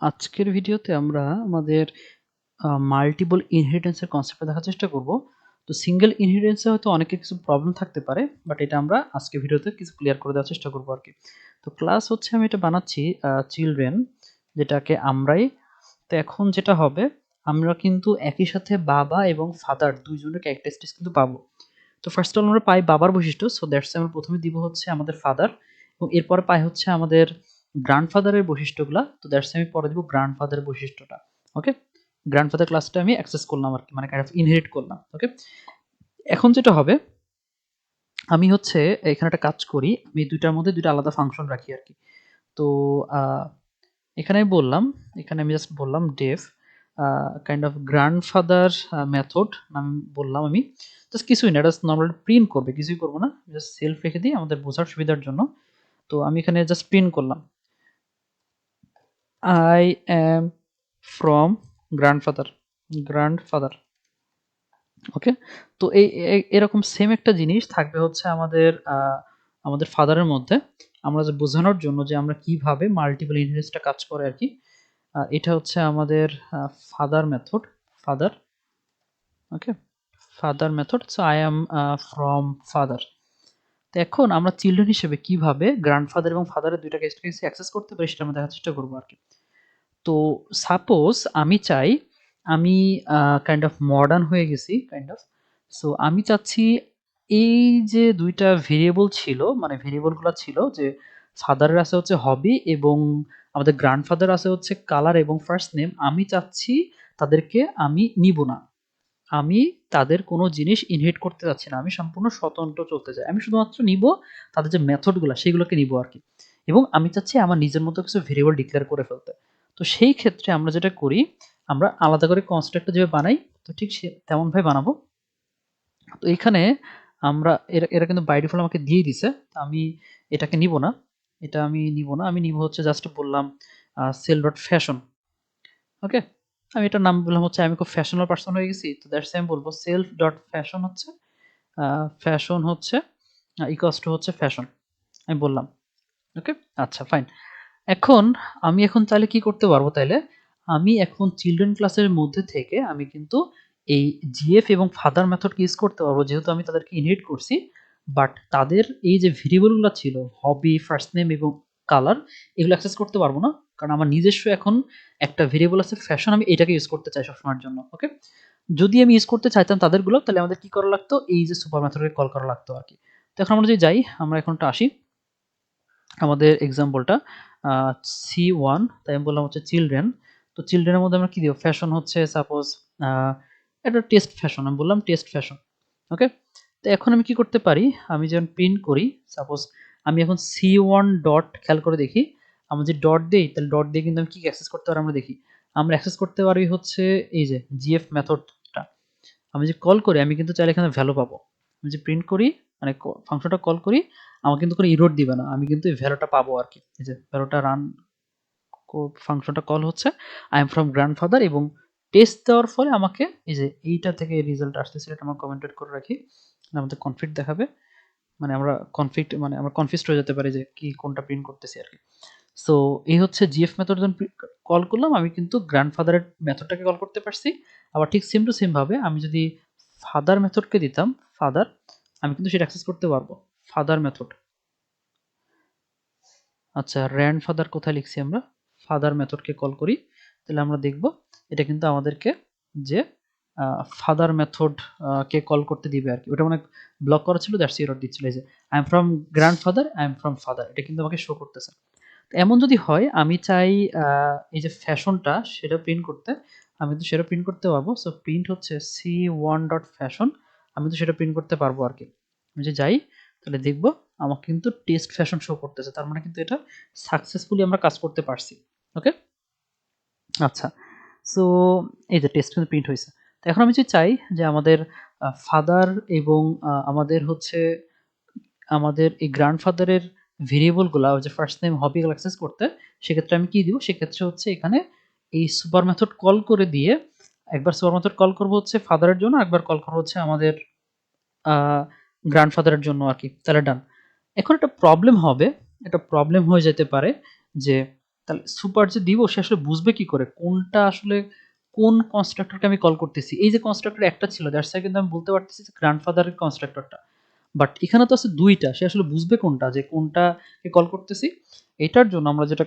আজকের ভিডিওতে আমরা আমাদের মাল্টিপল ইনহেরিটেন্সের কনসেপ্টটা দেখার চেষ্টা করব। তো সিঙ্গেল ইনহেরিটেন্সে হয়তো অনেকের কিছু প্রবলেম থাকতে পারে, বাট এটা আমরা আজকের ভিডিওতে কিছু ক্লিয়ার করে দেওয়ার চেষ্টা করবো আর কি। তো ক্লাস হচ্ছে আমি এটা বানাচ্ছি চিলড্রেন, যেটাকে আমরাই। তো এখন যেটা হবে, আমরা কিন্তু একই সাথে বাবা এবং ফাদার দুইজনের ক্যারেক্টারিস্টিক্স কিন্তু পাবো। তো ফার্স্ট অল আমরা পাই বাবার বৈশিষ্ট্য, সো দ্যাটস আমরা প্রথমে দিব হচ্ছে আমাদের ফাদার, এবং এরপরে পাই হচ্ছে আমাদের গ্র্যান্ডফাদারের বৈশিষ্ট্যগুলা। তো দ্যাটস আমি পরে দিব গ্র্যান্ডফাদারের বৈশিষ্ট্যটা। ওকে, গ্র্যান্ডফাদার ক্লাসটা আমি অ্যাক্সেস করলাম আর কি, মানে কাইন্ড অফ ইনহেরিট করলাম। ওকে, এখন যেটা হবে, আমি হচ্ছে এখানে একটা কাজ করি, আমি দুইটার মধ্যে দুইটা আলাদা ফাংশন রাখি আর কি। তো এখানে আমি বললাম, এখানে আমি জাস্ট বললাম ডেফ কাইন্ড অফ গ্র্যান্ডফাদার মেথড নাম বললাম আমি। জাস্ট কিছুই না, এটা নর্মালি প্রিন্ট করবে, কিছুই করবো না, জাস্ট সেলফ রেখে দিই আমাদের বোঝার সুবিধার জন্য। তো আমি এখানে জাস্ট প্রিন্ট করলাম আই অ্যাম ফ্রম গ্র্যান্ডফাদার। ওকে, তো এরকম সেম একটা জিনিস থাকবে হচ্ছে আমাদের আমাদের ফাদারের মধ্যে, আমরা যে বোঝানোর জন্য যে আমরা কিভাবে মাল্টিপল ইনহেরিটেন্সটা কাজ করে আর কি। এটা হচ্ছে আমাদের father method, father. Okay, father method, so I am from father. তো এখন আমরা চিলড্রেন হিসেবে কিভাবে গ্র্যান্ডফাদার এবং ফাদারের দুইটা কেস অ্যাক্সেস করতে পারি সেটা আমরা দেখার চেষ্টা করবো আর কি। তো সাপোজ আমি চাই, আমি কাইন্ড অফ মডার্ন হয়ে গেছি কাইন্ড অফ, সো আমি চাচ্ছি এই যে দুইটা ভেরিয়েবল ছিল, মানে ভেরিয়েবলগুলো ছিল যে ফাদারের আছে হচ্ছে হবি এবং আমাদের গ্র্যান্ডফাদার আছে হচ্ছে কালার এবং ফার্স্ট নেম, আমি চাচ্ছি তাদেরকে আমি নিব না, আমি তাদের কোনো জিনিস ইনহেরিট করতে যাচ্ছি না, আমি সম্পূর্ণ স্বতন্ত্র চলতে চাই, আমি শুধুমাত্র নিব তাদের যে মেথডগুলো সেগুলোকে নিব আর কি। এবং আমি চাচ্ছি আমার নিজের মতো কিছু ভেরিয়েবল ডিক্লেয়ার করে ফেলতে। তো সেই ক্ষেত্রে আমরা যেটা করি, আমরা আলাদা করে কনস্ট্রাক্টর যেভাবে বানাই, তো ঠিক তেমনভাবে বানাবো। তো এখানে আমরা এরা এরা কিন্তু বাই ডিফল্ট আমাকে দিয়ে দিছে, তো আমি এটাকে নিব না, এটা আমি নিব না, আমি নিব হচ্ছে জাস্ট বললাম সেল ডট ফ্যাশন। ওকে, আমি এটার নাম বললাম হচ্ছে আমি খুব ফ্যাশনাল পার্সন হয়ে গেছি, তো দ্যাটস আমি বলবো সেলফ ডট ফ্যাশন হচ্ছে ফ্যাশন হচ্ছে ইকুয়ালস টু হচ্ছে ফ্যাশন, আমি বললাম। ওকে, আচ্ছা ফাইন। এখন আমি এখন তাহলে কি করতে পারবো, তাইলে আমি এখন চিলড্রেন ক্লাসের মধ্যে থেকে আমি কিন্তু এই জিএফ এবং ফাদার মেথড ইউজ করতে পারবো, যেহেতু আমি তাদেরকে ইনহেরিট করছি। বাট তাদের এই যে ভেরিয়েবলগুলো ছিল হবি, ফার্স্ট নেম এবং কালার, এগুলো অ্যাক্সেস করতে পারবো না, কারণ আমার নিজস্ব এখন একটা ভেরিয়েবল আছে ফ্যাশন, আমি এটাকে ইউজ করতে চাই সবসময়ের জন্য। ওকে, যদি আমি ইউজ করতে চাইতাম তাদেরগুলো, তাহলে আমাদের কি করা লাগতো, এই যে সুপার মেথডকে কল করা লাগতো আর কি। তো এখন আমরা যদি যাই, আমরা এখনটা আসি আমাদের এক্সাম্পলটা C1, তাই আমি বললাম হচ্ছে চিলড্রেন। তো চিলড্রেনের মধ্যে আমরা কি দিব, ফ্যাশন হচ্ছে সাপোজ এটা টেস্ট ফ্যাশন, আমি বললাম টেস্ট ফ্যাশন। ওকে, তো এখন আমি কি করতে পারি, আমি যখন প্রিন্ট করি, সাপোজ আমি এখন C1 ডট খেয়াল করে দেখি, আমি যে ডট দেই, তাহলে ডট দিয়ে কিন্তু আমি কি অ্যাক্সেস করতে পারি, আমরা দেখি আমরা অ্যাক্সেস করতে পারি হচ্ছে এই যে জিএফ মেথডটা। আমি যে কল করি, আমি কিন্তু চাইলে এখানে ভ্যালু পাবো, আমি যে প্রিন্ট করি, মানে ফাংশনটা কল করি, আমাকে কিন্তু কোনো ইরোর দিবে না, আমি কিন্তু এই ভ্যালুটা পাবো আর কি। এই যে ভ্যালুটা রান ফাংশনটা কল হচ্ছে আই এম ফ্রম গ্র্যান্ডফাদার, এবং টেস্ট দেওয়ার ফলে আমাকে এই যে এইটা থেকে রেজাল্ট আসতেছে, এটা আমরা কমেন্টেড করে রাখি, আমাদের কনফ্লিক্ট দেখাবে, মানে আমরা কনফ্লিক্ট মানে আমরা কনফিউজড হয়ে যেতে পারি যে কি কোনটা প্রিন্ট করতেছি আর কি। সো এই হচ্ছে জিএফ মেথড যখন কল করলাম, আমি কিন্তু গ্র্যান্ডফাদারের মেথডটাকে কল করতে পারছি। আবার ঠিক সেম টু সেম ভাবে আমি যদি ফাদার মেথডকে দিতাম ফাদার, আমি কিন্তু সেটা অ্যাক্সেস করতে পারবো, ফাদার মেথড। আচ্ছা, গ্র্যান্ডফাদার কোথায় লিখছি আমরা, ফাদার মেথডকে কল করি, তাহলে আমরা দেখব এটা কিন্তু আমাদেরকে যে ফাদার মেথড কে কল করতে দিবে আর কি, ওটা মানে ব্লক করা ছিল, দ্যাটস এরর দিচ্ছিল, এই যে I am from grandfather, I am from father, এটা কিন্তু আমাকে শো করতেছে। এমন যদি হয় আমি চাই এই যে ফ্যাশনটা সেটা প্রিন্ট করতে, আমি কিন্তু সেটা প্রিন্ট করতে পারবো। সো প্রিন্ট হচ্ছে C1 ডট ফ্যাশন, আমি তো সেটা প্রিন্ট করতে পারবো আর কি। আমি যে যাই, তাহলে দেখবো আমাকে কিন্তু টেস্ট ফ্যাশন শো করতেছে, তার মানে কিন্তু এটা সাকসেসফুলি আমরা কাজ করতে পারছি। ওকে, আচ্ছা, সো এই যে টেস্ট কিন্তু প্রিন্ট হয়েছে। তো এখন আমি যদি চাই যে আমাদের ফাদার এবং আমাদের হচ্ছে আমাদের এই গ্র্যান্ডফাদারের ভেরিয়েবলগুলা, যে ফার্স্ট নেম হবি এগুলো অ্যাক্সেস করতে, সেক্ষেত্রে আমি কি দিব, সেক্ষেত্রে হচ্ছে এখানে এই সুপার মেথড কল করে দিয়ে, একবার সুপার মেথড কল করবো হচ্ছে ফাদারের জন্য, একবার কল করবো হচ্ছে আমাদের গ্র্যান্ডফাদারের জন্য আর কি, তাহলে ডান। এখন একটা প্রবলেম হবে, একটা প্রবলেম হয়ে যেতে পারে যে তাহলে সুপার যে দিব সে আসলে বুঝবে কি করে কোনটা আসলে কোন কনস্ট্রাক্টরকে আমি কল করতেছি। এই যে কনস্ট্রাক্টর একটা ছিল দ্যাটস ওয়াই কিন্তু আমি বলতে পারতেছি যে গ্র্যান্ডফাদারের কনস্ট্রাক্টরটা। বাট এখানে তো আছে ২ টা। সে আসলে বুঝবে কোনটা যে কোনটাকে কল করতেছি। এটার জন্য আমরা যেটা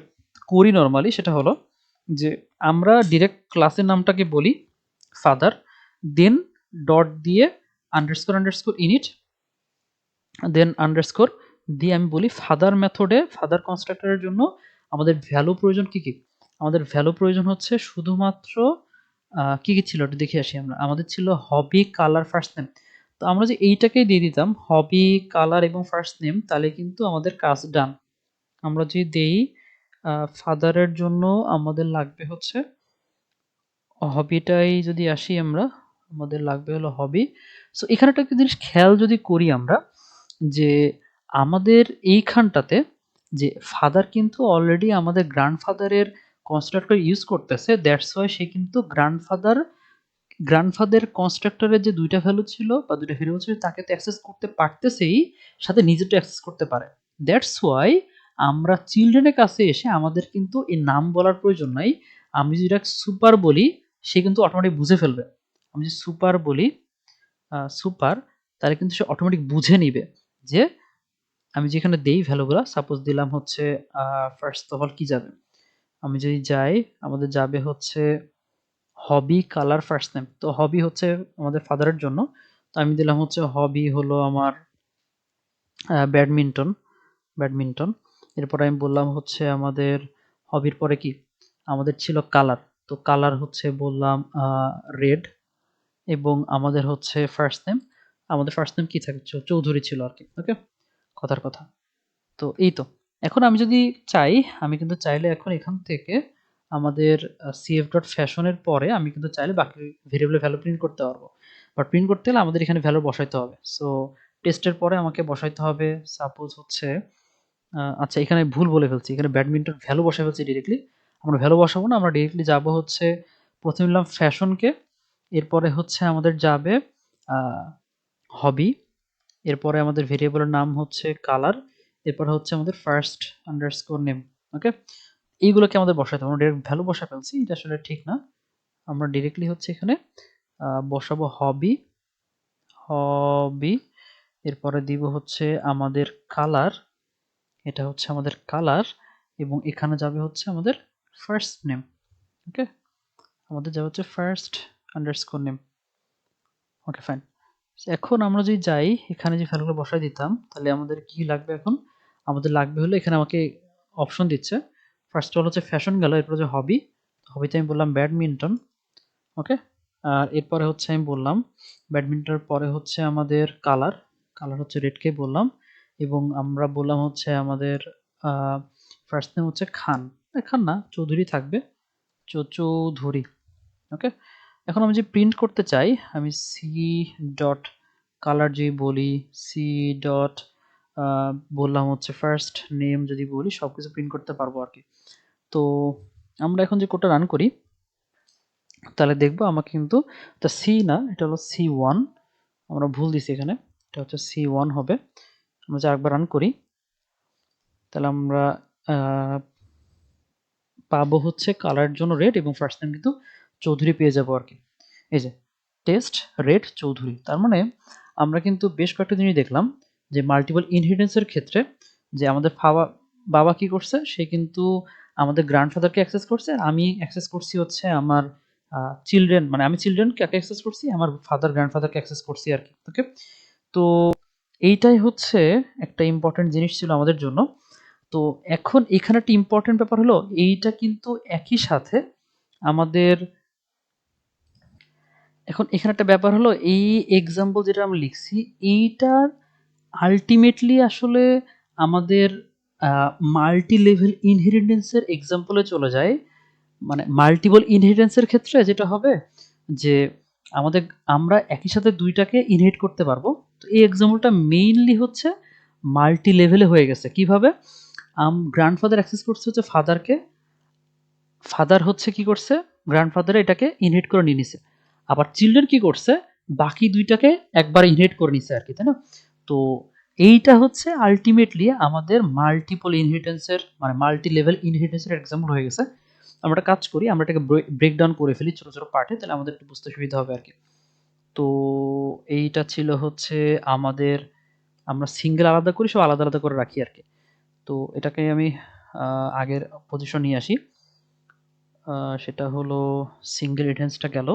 করি নরমালি সেটা হলো যে আমরা ডিরেক্ট ক্লাসের নামটাকে বলি ফাদার, দেন ডট দিয়ে আন্ডারস্কোর ইনিট, দেন আন্ডারস্কোর দিয়ে আমি বলি ফাদার মেথডে ফাদার কনস্ট্রাক্টরের জন্য আমাদের ভ্যালু প্রয়োজন কি? আমাদের ভ্যালু প্রয়োজন হচ্ছে শুধুমাত্র কি ছিল একটু দেখে আসি আমরা। আমাদের ছিল হবি, কালার, ফার্স্ট নেম। তো আমরা যে এইটাকেই দিয়ে দিতাম হবি, কালার এবং ফার্স্ট নেম তাহলে কিন্তু আমাদের কাজ ডান। আমরা যদি দেই ফাদারের জন্য আমাদের লাগবে হচ্ছে হবিটাই যদি আসি আমরা, আমাদের লাগবে হলো হবি। সো এখানে একটা জিনিস খেয়াল যদি করি আমরা যে আমাদের এইখানটাতে যে ফাদার কিন্তু অলরেডি আমাদের গ্র্যান্ডফাদারের কনস্ট্রাক্টর ইউজ করতেছে দ্যাটস ওয়াই সে কিন্তু গ্র্যান্ডফাদার কনস্ট্রাক্টরের যে ২ টা ভ্যালু ছিল বা ২ টা ভেরিয়েবল ছিল তাকে তো অ্যাক্সেস করতে পারতেছেই, সাথে নিজেরটা অ্যাক্সেস করতে পারে। দ্যাটস ওয়াই আমরা চিলড্রেনের কাছে এসে আমাদের কিন্তু এই নাম বলার প্রয়োজন নাই। আমি যদি এটাকে সুপার বলি সে কিন্তু অটোমেটিক বুঝে ফেলবে। আমি যদি সুপার বলি সুপার তাহলে কিন্তু সে অটোমেটিক বুঝে নিবে যে আমি যেখানে দেই ভ্যালুগুলা সাপোজ দিলাম হচ্ছে ফার্স্ট অফ অল কি যাবে? আমি যদি যাই আমাদের যাবে হচ্ছে হবি, কালার, ফার্স্ট নেম। তো হবি হচ্ছে আমাদের ফাদারের জন্য। তো আমি দিলাম হচ্ছে হবি হলো আমার ব্যাডমিন্টন, ব্যাডমিন্টন। এরপরে আমি বললাম হচ্ছে আমাদের হবির পরে কি? আমাদের ছিল কালার। তো কালার হচ্ছে বললাম রেড এবং আমাদের হচ্ছে ফার্স্ট নেম। আমাদের ফার্স্ট নেম কি থাকে? চৌধুরী ছিল আরকি। ওকে? কথার কথা। তো এই তো। এখন আমি যদি চাই, আমি কিন্তু চাইলে এখন এখান থেকে আমাদের cf.fashion এর পরে আমি কিন্তু চাইলে বাকি ভেরিয়েবলের ভ্যালু প্রিন্ট করতে পারবো। বাট প্রিন্ট করতে হলে আমাদের এখানে ভ্যালু বসাইতে হবে। সো টেস্টের পরে আমাকে বসাইতে হবে সাপোজ হচ্ছে আচ্ছা এখানে ভুল বলে ফেলছি। এখানে ব্যাডমিন্টন ভ্যালু বসায় ফেলছি ডিরেক্টলি। আমরা ভ্যালু বসাবো না। আমরা ডিরেক্টলি যাবো হচ্ছে ১ম এ নিলাম ফ্যাশনকে, এরপরে হচ্ছে আমাদের যাবে আ হবি, এরপরে আমাদের ভেরিয়েবলের নাম হচ্ছে কালার, এরপরে হচ্ছে আমাদের ফার্স্ট আন্ডারস্কোর নেম। ওকে? এইগুলোকে আমাদের বসাতে হবে। আমরা ডিরেক্ট ভ্যালু বসায় ফেলছি। এটা আসলে ঠিক না। আমরা ডিরেক্টলি হচ্ছে এখানে বসাবো হবি, হবি, এরপরে দিব হচ্ছে আমাদের কালার, এটা হচ্ছে আমাদের কালার এবং এখানে যাবে হচ্ছে আমাদের ফার্স্ট নেম। ওকে? আমাদের যাবে হচ্ছে first underscore name. Okay fine. এখন আমরা যদি যাই এখানে যে ভ্যালুগুলো বসায় দিতাম তাহলে আমাদের কি লাগবে এখন? আমাদের লাগবে হলো এখানে আমাকে অপশন দিচ্ছে। ফার্স্ট অফ অল হচ্ছে ফ্যাশন গেল, এরপর হচ্ছে হবি। হবিতে আমি বললাম ব্যাডমিন্টন। ওকে? আর এরপরে হচ্ছে আমি বললাম ব্যাডমিন্টনের পরে হচ্ছে আমাদের কালার। কালার হচ্ছে রেডকেই বললাম এবং আমরা বললাম হচ্ছে আমাদের আ ফার্স্ট নেম হচ্ছে খান। খান না চৌধুরী থাকবে। চৌধুরী। ওকে? এখন আমি যদি প্রিন্ট করতে চাই আমি সি ডট কালার যদি বলি, সি ডট আ বললাম হচ্ছে ফার্স্ট নেম যদি বলি সবকিছু প্রিন্ট করতে পারবো আরকি। তো আমরা এখন যে কোডটা রান করি তাহলে দেখব আমাকে কিন্তু এটা সি না এটা হলো C1 আমরা ভুল দিছি এখানে। এটা হচ্ছে C1 হবে। আমরা যদি আরেকবার রান করি তাহলে আমরা আ পাবো হচ্ছে কালারের জন্য রেড এবং ফার্স্ট নেম কিন্তু চৌধুরী পেয়ে যাবো আরকি। এই যে টেস্ট রেড চৌধুরী। তার মানে আমরা কিন্তু বেশ কয়েকটা জিনিস দেখলাম যে মাল্টিপল ইনহেরিটেন্স এর ক্ষেত্রে যে আমাদের বাবা কি করছে সে কিন্তু আমাদের গ্র্যান্ডফাদারকে অ্যাক্সেস করছে। আমি অ্যাক্সেস করছি হচ্ছে আমার চিলড্রেন মানে আমি চিলড্রেন কাকে অ্যাক্সেস করছি? আমার ফাদার গ্র্যান্ডফাদারকে অ্যাক্সেস করছি আরকি। ওকে? তো এইটাই হচ্ছে একটা ইম্পোর্টেন্ট জিনিস ছিল আমাদের জন্য। তো এখন এখানে একটা ইম্পোর্টেন্ট ব্যাপার হলো এইটা কিন্তু একই সাথে আমাদের এখন এখানে একটা ব্যাপার হলো এই এক্সাম্পল যেটা আমরা লিখছি এইটার আল্টিমেটলি আসলে আমাদের মাল্টি লেভেল ইনহেরিটেন্স এর এক্সাম্পলে চলে যায়। মানে মাল্টিপল ইনহেরিটেন্স এর ক্ষেত্রে যেটা হবে যে আমাদের আমরা একই সাথে ২ টাকে ইনহেরিট করতে পারবো। তো এই এক্সাম্পলটা মেইনলি হচ্ছে মাল্টি লেভেলে হয়ে গেছে। কিভাবে? গ্র্যান্ডফাদার অ্যাক্সেস করছে হচ্ছে ফাদারকে, ফাদার হচ্ছে কি করছে? গ্র্যান্ডফাদার এটাকে ইনহেরিট করে নিয়ে নিছে। আবার চিলড্রেন কি করছে? বাকি ২ টাকে একবারে ইনহেরিট করে নিছে আরকি, তাই না? তো এইটা হচ্ছে আলটিমেটলি আমাদের মাল্টিপল ইনহেরিটেন্সের মানে মাল্টি লেভেল ইনহেরিটেন্সের এক্সাম্পল হয়ে গেছে। আমরা একটা কাজ করি, আমরা এটাকে ব্রেকডাউন করে ফেলি ছোট ছোট পার্টে, তাহলে আমাদের একটু বুঝতে সুবিধা হবে আর কি। তো এইটা ছিল হচ্ছে আমাদের, আমরা সিঙ্গেল আলাদা করি, সব আলাদা আলাদা করে রাখি আর কি। তো এটাকে আমি আগের পজিশন নিয়ে আসি। সেটা হলো সিঙ্গেল ইনহেরিটেন্সটা গেল।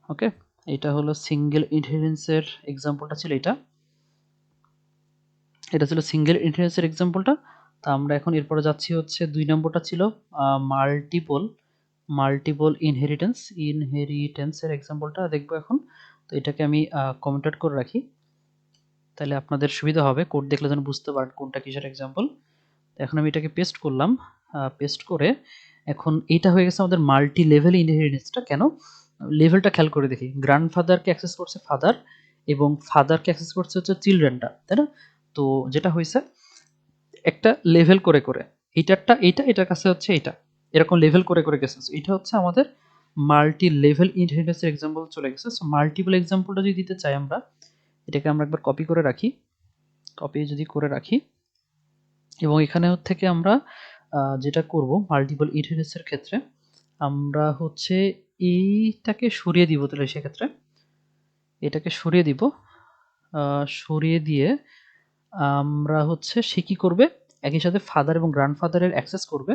ওকে, এটা হলো সিঙ্গেল ইনহেরিটেন্সের এক্সাম্পলটা ছিল এটা। এটা ছিল সিঙ্গেল ইনহেরিটেন্সের এক্সাম্পলটা। তা আমরা এখন এরপরে যাচ্ছি হচ্ছে ২ নম্বরটা ছিল মাল্টিপল ইনহেরিটেন্সের এক্সাম্পলটা দেখবো এখন। তো এটাকে আমি কমেন্টেড করে রাখি, তাহলে আপনাদের সুবিধা হবে, কোড দেখলে যেন বুঝতে পারেন কোনটা কিসের এক্সাম্পল। এখন আমি এটাকে পেস্ট করলাম, পেস্ট করে এখন এইটা হয়ে গেছে আমাদের মাল্টি লেভেল ইনহেরিটেন্সটা। কেন লেভেলটা খেয়াল করে দেখি, গ্র্যান্ডফাদারকে অ্যাক্সেস করছে ফাদার এবং ফাদারকে অ্যাক্সেস করছে হচ্ছে চিলড্রেনটা, তাই না? তো যেটা হয়েছে একটা লেভেল করে করে এইটারটা এইটা এটার কাছে হচ্ছে এইটা, এরকম লেভেল করে করে গেছে। এটা হচ্ছে আমাদের মাল্টি লেভেল ইনহেরিটেন্সের এক্সাম্পল চলে গেছে। সো মাল্টিপল এক্সাম্পলটা যদি দিতে চাই আমরা, এটাকে আমরা একবার কপি করে রাখি, কপি যদি করে রাখি এবং এখানে থেকে আমরা যেটা করব মাল্টিপল ইনহেরিটেন্সের ক্ষেত্রে আমরা হচ্ছে এইটাকে সরিয়ে দিব, তাহলে সেক্ষেত্রে এটাকে সরিয়ে দিব, সরিয়ে দিয়ে আমরা হচ্ছে সে কি করবে একই সাথে ফাদার এবং গ্র্যান্ডফাদারের অ্যাক্সেস করবে।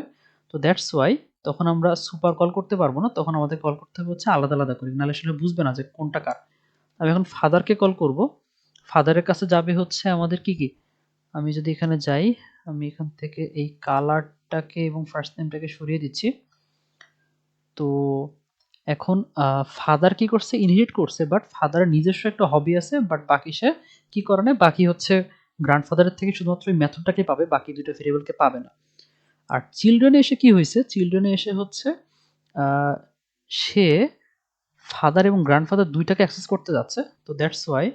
তো দ্যাটস ওয়াই তখন আমরা সুপার কল করতে পারবো না, তখন আমাদের কল করতে হবে হচ্ছে আলাদা আলাদা করে, নাহলে আসলে বুঝবে না যে কোনটা কার। আমি এখন ফাদারকে কল করব, ফাদারের কাছে যাবে হচ্ছে আমাদের কি কি, আমি যদি এখানে যাই, আমি এখান থেকে এই কালারটাকে এবং ফার্স্ট নেমটাকে সরিয়ে দিচ্ছি। তো এখন ফাদার কি করছে, ইনহেরিট করছে, বাট ফাদারের নিজস্ব একটা হবি আছে, বাট বাকি সে কি করে না, বাকি হচ্ছে গ্র্যান্ডফাদারের থেকে শুধুমাত্র এই মেথডটাকে পাবে, বাকি দুটো ভেরিয়েবলকে পাবে না। আর চিলড্রেনে এসে কি হয়েছে, চিলড্রেনে এসে হচ্ছে সে ফাদার এবং গ্র্যান্ডফাদার দুইটাকে অ্যাক্সেস করতে যাচ্ছে। তো দ্যাটস ওয়াই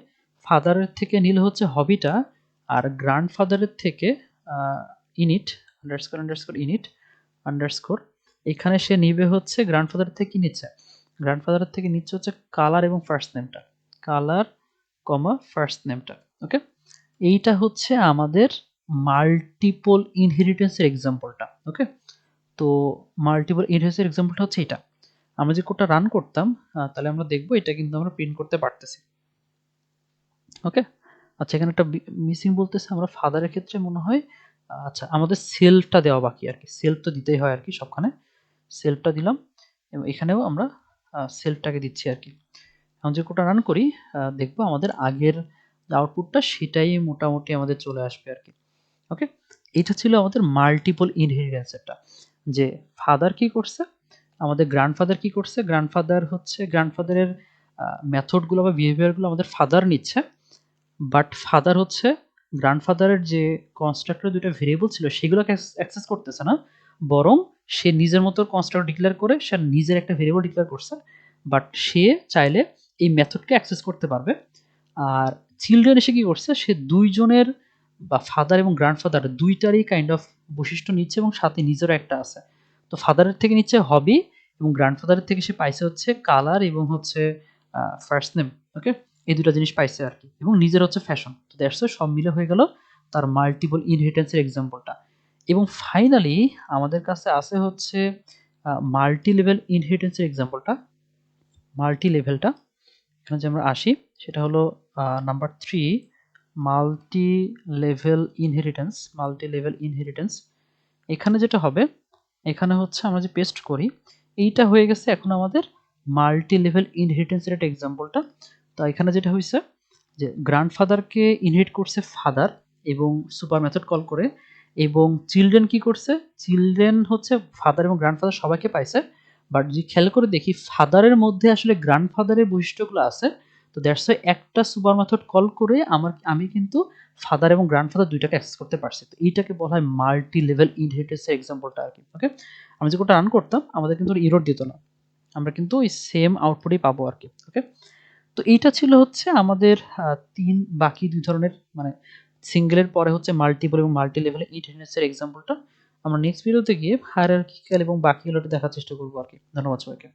ফাদারের থেকে নিল হচ্ছে হবিটা, আর গ্র্যান্ডফাদারের থেকে ইনিট আন্ডারস্কোর এখানে সে নিবে হচ্ছে গ্র্যান্ডফাদার থেকে কি নিচ্ছে, গ্র্যান্ডফাদারের থেকে নিচ্ছে হচ্ছে কালার এবং ফার্স্ট নেমটা, কালার কমা ফার্স্ট নেমটা। ওকে, এইটা হচ্ছে আমাদের মাল্টিপল ইনহেরিটেন্সের এক্সাম্পলটা। ওকে, তো মাল্টিপল ইনহেরিটেন্সের এক্সাম্পলটা হচ্ছে এটা। আমরা যে কোডটা রান করতাম তাহলে আমরা দেখবো এটা কিন্তু আমরা প্রিন্ট করতে পারতেছি। ওকে, আচ্ছা এখানে একটা মিসিং বলতেছে, আমরা ফাদারের ক্ষেত্রে মনে হয় আচ্ছা আমাদের সেলফটা দেওয়া বাকি আর কি, সেলফ তো দিতেই হয় আর কি, সবখানে সেলফটা দিলাম এবং এখানেও আমরা সেলফটাকে দিচ্ছি আর কি। এখন যে কোডটা রান করি দেখবো আমাদের আগের আউটপুটটা সেটাই মোটামুটি আমাদের চলে আসবে আর কি। ওকে, এটা ছিল আমাদের মাল্টিপল ইনহেরিটেন্সেরটা, যে ফাদার কি করছে, আমাদের গ্র্যান্ডফাদার কি করছে, গ্র্যান্ডফাদার হচ্ছে গ্র্যান্ডফাদারের মেথডগুলো বা বিহেভিয়ারগুলো আমাদের ফাদার নিচ্ছে, বাট ফাদার হচ্ছে গ্র্যান্ডফাদারের যে কনস্ট্রাক্টর দুটো ভেরিয়েবল ছিল সেগুলোকে অ্যাক্সেস করতেছে না, বরং সে নিজের মতো কনস্ট্রাক্টর ডিক্লেয়ার করে সে নিজের একটা ভেরিয়েবল ডিক্লেয়ার করছে, বাট সে চাইলে এই মেথডকে অ্যাক্সেস করতে পারবে। আর চিলড্রেন এসে কি করছে, সে দুইজনের বা ফাদার এবং গ্র্যান্ডফাদার দুইটারই কাইন্ড অফ বৈশিষ্ট্য নিচ্ছে এবং সাথে নিজেরও একটা আছে। তো ফাদারের থেকে নিচ্ছে হবি এবং গ্র্যান্ডফাদারের থেকে সে পাইছে হচ্ছে কালার এবং হচ্ছে ফার্স্ট নেম। ওকে, এই দুটো জিনিস পাইছে আর কি, এবং নিজের হচ্ছে ফ্যাশন। তো দ্যাটস সব মিলে হয়ে গেল তার মাল্টিপল ইনহেরিটেন্সের এক্সাম্পলটা। এবং ফাইনালি আমাদের কাছে আছে হচ্ছে মাল্টি লেভেল ইনহেরিটেন্সের এক্সাম্পলটা। মাল্টি লেভেলটা এখানে যে আমরা আসি সেটা হলো নাম্বার 3, মাল্টি লেভেল ইনহেরিটেন্স। এখানে যেটা হবে, এখানে হচ্ছে আমরা যে পেস্ট করি এইটা হয়ে গেছে এখন আমাদের মাল্টি লেভেল ইনহেরিটেন্সের একটা এক্সাম্পলটা। তো এখানে যেটা হয়েছে যে গ্র্যান্ডফাদারকে ইনহেরিট করছে ফাদার এবং সুপার মেথড কল করে, এবং চিলড্রেন কি করছে, চিলড্রেন হচ্ছে ফাদার এবং গ্র্যান্ডফাদার সবাইকে পাইছে, বাট যদি খেয়াল করে দেখি ফাদারের মধ্যে আসলে গ্র্যান্ডফাদারের বৈশিষ্ট্যগুলো আছে। তো দ্যাটস ওয়াই একটা সুপার মেথড কল করে আমি কিন্তু ফাদার এবং গ্র্যান্ডফাদার দুইটাকে অ্যাক্সেস করতে পারছি। তো এইটাকে বলা হয় মাল্টি লেভেল ইনহেরিটেন্সের এক্সাম্পলটা আর কি। ওকে, আমি যে কোটা রান করতাম আমাদের কিন্তু এরর দিত না, আমরা কিন্তু ওই সেম আউটপুটই পাবো আর কি। ওকে, তো এইটা ছিল হচ্ছে আমাদের বাকি দুই ধরনের মানে সিঙ্গেলের পরে হচ্ছে মাল্টিপল এবং মাল্টি লেভেল ইনহেরিটেন্সের এক্সাম্পলটা। আমরা নেক্সট ভিডিওতে গিয়ে হায়ারার্কিক্যাল এবং বাকিগুলো দেখার চেষ্টা করবো আর কি। ধন্যবাদ সবাইকে।